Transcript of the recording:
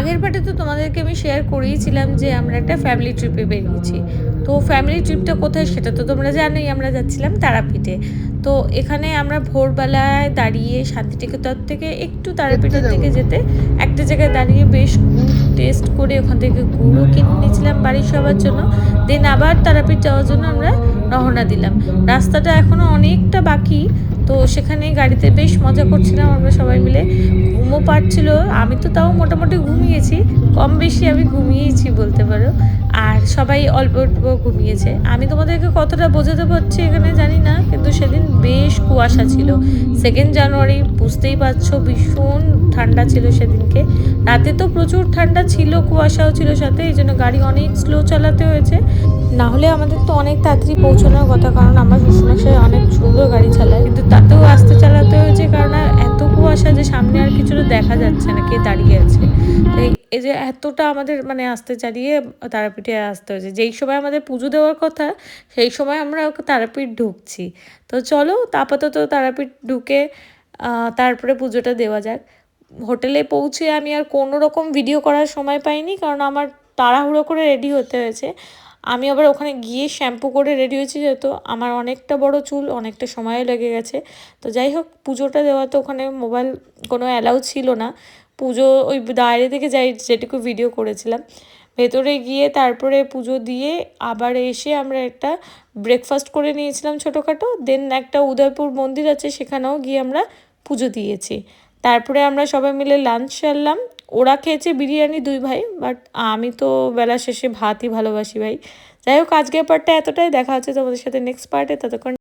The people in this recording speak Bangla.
আগের পার্টে তো তোমাদেরকে আমি শেয়ার করেইছিলাম যে আমরা একটা ফ্যামিলি ট্রিপে বেরিয়েছি। তো ফ্যামিলি ট্রিপটা কোথায় সেটা তো তোমরা জানোই, আমরা যাচ্ছিলাম তারাপীঠে। তো এখানে আমরা ভোরবেলায় দাঁড়িয়ে শান্তিনিকেতন থেকে একটু তারাপীঠের দিকে যেতে একটা জায়গায় দাঁড়িয়ে বেশ গুড় টেস্ট করে ওখান থেকে গুড়ও কিনে নিয়েছিলাম বাড়ির সবার জন্য। দেন আবার তারাপীঠ যাওয়ার জন্য আমরা রওনা দিলাম। রাস্তাটা এখনও অনেকটা বাকি, তো সেখানে গাড়িতে বেশ মজা করছিলাম আমরা সবাই মিলে। ঘুমও পাচ্ছিল, আমি তো তাও মোটামুটি ঘুমিয়েছি, কম বেশি আমি ঘুমিয়েইছি বলতে পারো। আর সবাই অল্প অল্প ঘুমিয়েছে। আমি তোমাদেরকে কতটা বোঝাতে পারছি এখানে জানি না, কিন্তু সেদিন বেশ কুয়াশা ছিল। 2nd জানুয়ারি, বুঝতেই পারছো ভীষণ ঠান্ডা ছিল সেদিনকে। রাতে তো প্রচুর ঠান্ডা ছিল, কুয়াশাও ছিল সাথে, এই জন্য গাড়ি অনেক স্লো চালাতে হয়েছে। না হলে আমাদের তো অনেক তাড়াতাড়ি পৌঁছানোর কথা, কারণ আমার শ্বশুরমশাই অনেক সুন্দর গাড়ি চালায়, কিন্তু তাতেও আস্তে চালাতে হয়েছে কারণ এত কুয়াশা যে সামনে আর কিছুটা দেখা যাচ্ছে না কে দাঁড়িয়ে আছে। তো এই যে এতটা আমাদের মানে আস্তে চালিয়ে তারাপীঠে আসতে হয়েছে। যেই সময় আমাদের পুজো দেওয়ার কথা সেই সময় আমরা তারাপীঠ ঢুকছি। তো চলো আপাতত তারাপীঠ ঢুকে তারপরে পুজোটা দেওয়া যাক। হোটেলে পৌঁছে আমি আর কোনো রকম ভিডিও করার সময় পাইনি, কারণ আমার তাড়াহুড়ো করে রেডি হতে হয়েছে। আমি আবার ওখানে গিয়ে শ্যাম্পু করে রেডি হয়েছি, যেহেতু আমার অনেকটা বড় চুল, অনেকটা সময়ও লেগে গেছে। তো যাই হোক, পুজোটা দেওয়া তো ওখানে মোবাইল কোনো অ্যালাউ ছিল না। পুজো ওই বাইরে থেকে যেটুকু ভিডিও করেছিলাম। ভেতরে গিয়ে তারপরে পুজো দিয়ে আবার এসে আমরা একটা ব্রেকফাস্ট করে নিয়েছিলাম ছোটোখাটো। দেন একটা উদয়পুর মন্দির আছে, সেখানেও গিয়ে আমরা পুজো দিয়েছি। তারপরে আমরা সবাই মিলে লাঞ্চ সারলাম। ওরা খেয়েছে বিরিয়ানি 2 ভাই, বাট আমি তো বেলা শেষে ভাতই ভালোবাসি ভাই। যাই হোক, আজকের পার্টটা এতটাই। দেখা হচ্ছে তোমাদের সাথে নেক্সট পার্টে। ততক্ষণ